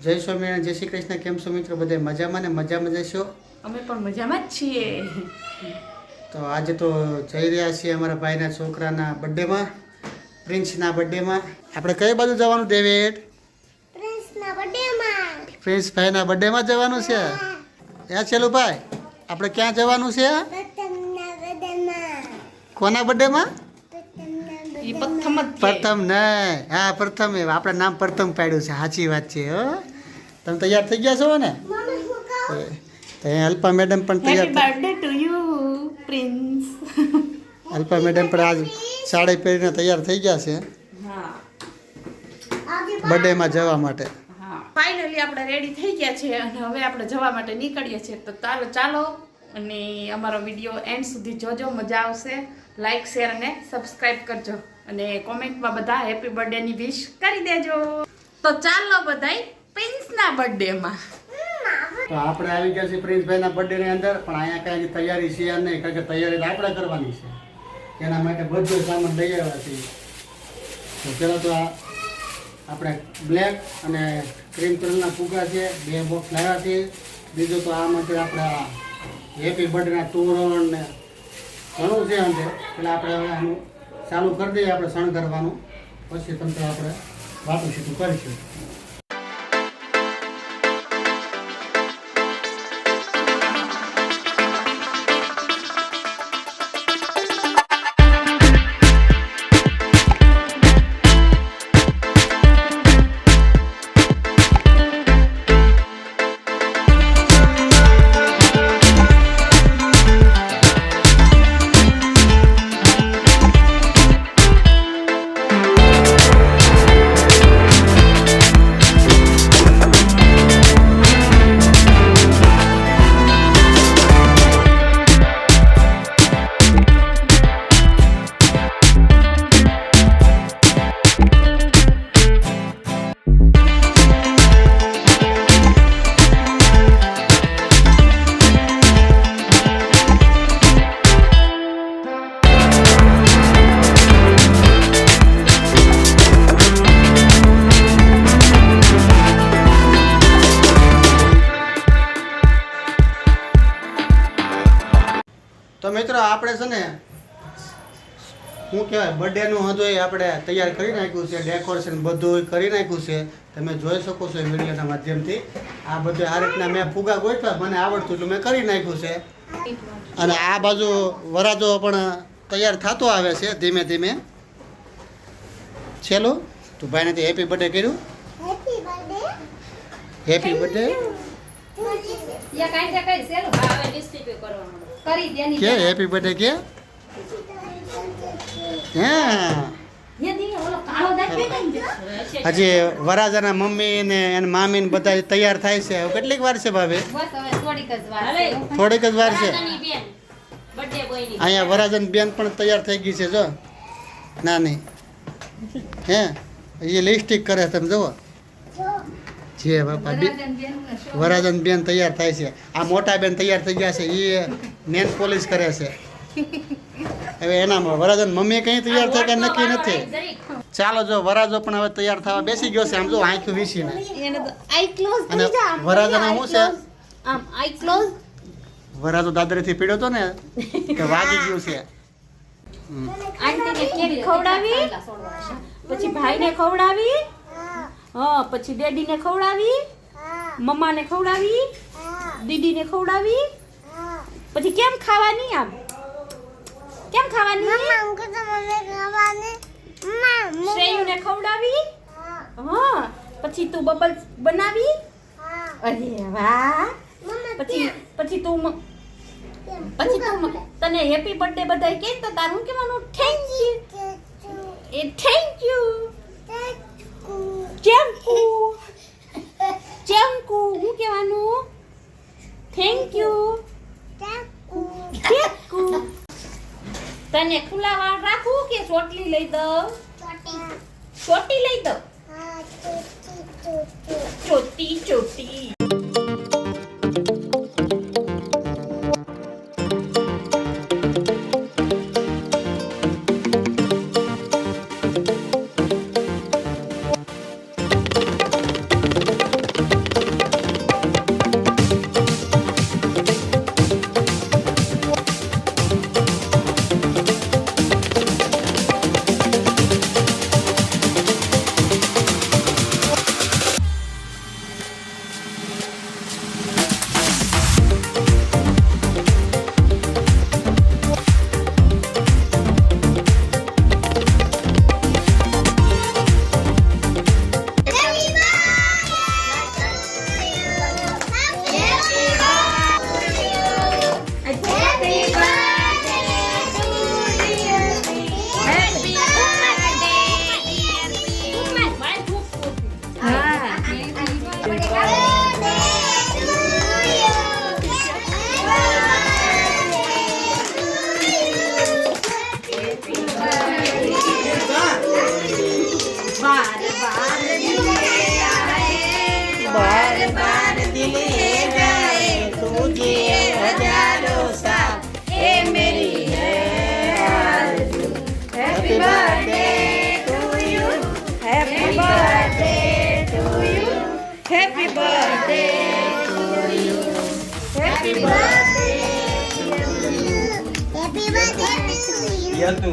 જય સ્વામિનારાયણ, જય શ્રી કૃષ્ણ. કેમ છો મિત્રો? બધે મજામાં ને મજામાં જશો? અમે પણ મજામાં જ છીએ. તો આજે તો જઈ રહ્યા છીએ અમારા ભાઈના છોકરાના બર્થડેમાં, પ્રિન્સના બર્થડેમાં. આપણે કઈ બાજુ જવાનું ડેવિડ? પ્રિન્સના બર્થડેમાં. પ્રિન્સ ભાઈના બર્થડેમાં જવાનું છે. છેલ્લું ભાઈ, આપણે ક્યાં જવાનું છે? પ્રથમના બર્થડેમાં. કોના બર્થડેમાં? ઈ પ્રથમ જ છે. પ્રથમ નહીં, હા પ્રથમ. આપણે નામ પ્રથમ પાડ્યું છે. સાચી વાત છે. હો, તમે તૈયાર થઈ ગયા છો ને? મમ્મી હું કહું? તો અહીંયા અલ્પા મેડમ પણ હેપી તૈયાર. Birthday to you prince. Alpa madam પણ આજ સાડી પહેરીને તૈયાર થઈ ગયા છે હા બર્થડેમાં જવા માટે. હા ફાઇનલી આપણે રેડી થઈ ગયા છે અને હવે આપણે જવા માટે નીકળીએ છીએ. તો ચાલો અને અમારો વિડીયો એન્ડ સુધી જોજો, મજા આવશે. લાઈક, શેર અને સબસ્ક્રાઇબ કરજો અને કોમેન્ટમાં બધા હેપી બર્થડે ની વિશ કરી દેજો. તો ચાલો બધાય પ્રિન્સના બર્થડેમાં. તો આપણે આવી ગયા છીએ પ્રિન્સભાઈના બર્થડેની અંદર, પણ અહીંયા કાંઈ તૈયારી છે નહીં, કારણ કે તૈયારી તો આપણે કરવાની છે. એના માટે બધો સામાન લઈ આવ્યા છીએ. તો પહેલાં તો આપણે બ્લેક અને ક્રીમ કલરના ફુગ્ગા છે, 2 બોક્સ લાવ્યા છે. બીજું તો આ માટે આપણે હેપી બર્થડેના તોરણ ને ઘણું છે અંદર. એટલે આપણે હવે આનું ચાલુ કરી દઈએ, આપણે શણગારવાનું. પછી તમને આપણે વાતું સીધું કરીશું. તો મિત્રો આપણે છે ને શું કહેવાય, બર્થડેનું હતું એ આપણે તૈયાર કરી નાખ્યું છે. ડેકોરેશન બધું કરી નાખ્યું છે. તમે જોઈ શકો છો વિડીયોના માધ્યમથી. આ બધું આ રીતના મેં ફુગા ગોઠવ્યા, મને આવડતું એટલું મેં કરી નાખ્યું છે. અને આ બાજુ વરાજો પણ તૈયાર થતો આવે છે ધીમે ધીમે. છેલ્લું તું ભાઈને તે હેપી બર્થડે કર્યું. Happy birthday. હેપી બર્થડે કે હેપી બર્થડે કે હજી વરાજાના મમ્મી ને એના મામી ને બધા તૈયાર થાય છે. હવે કેટલીક વાર છે ભાભી? થોડીક જ વાર છે. અહીંયા વરાજાની બેન પણ તૈયાર થઈ ગઈ છે. જો નાની હે એ લિપસ્ટિક કરે, તમે જુઓ. જે બાપા વરાજન બેન તૈયાર થાય છે. આ મોટા બેન તૈયાર થઈ ગયા છે, એ નેલ પોલિશ કરે છે. હવે એનામાં વરાજન મમ્મી કઈ તૈયાર થાય કે નક્કી નથી. ચાલો, જો વરાજો પણ હવે તૈયાર થવા બેસી ગયો છે. આમ જો આંખું વીસીને. અને વરાજાને શું છે, વરાજો દાદરીથી પીડ્યો હતો ને કે વાગી ગયું છે. આંટીને કેક ખવડાવી, પછી ભાઈને ખવડાવી, હા પછી ડેડીને ખવડાવી, મમ્માને ખવડાવી, દીદીને ખવડાવી. પછી કેમ ખાવાની? આમ કેમ ખાવાની? મમ્મા હું કહું મને ખાવાને. મમ્મા શ્રેયુને ખવડાવી, હા પછી તું બબલ્સ બનાવી. અરે વાહ. પછી પછી તું તને હેપી બર્થડે બધાય કે તો તારું કહેવાનું થેન્ક યુ. એ થેન્ક યુ. ચેમ્પુ ચેમ્પુ હું કહેવાનું થેન્ક યુ. ચેમ્પુ. તને ખુલ્લા વાળ રાખું કે ચોટલી લઈ દઉં? ચોટી લઈ દઉં. ચોટી ચોટી. बार बार दिल जाए तुझे हजारों साल हे मेरी है आरज़ू happy birthday to you happy birthday to you happy birthday to you happy birthday Happy birthday to you. Ya tú.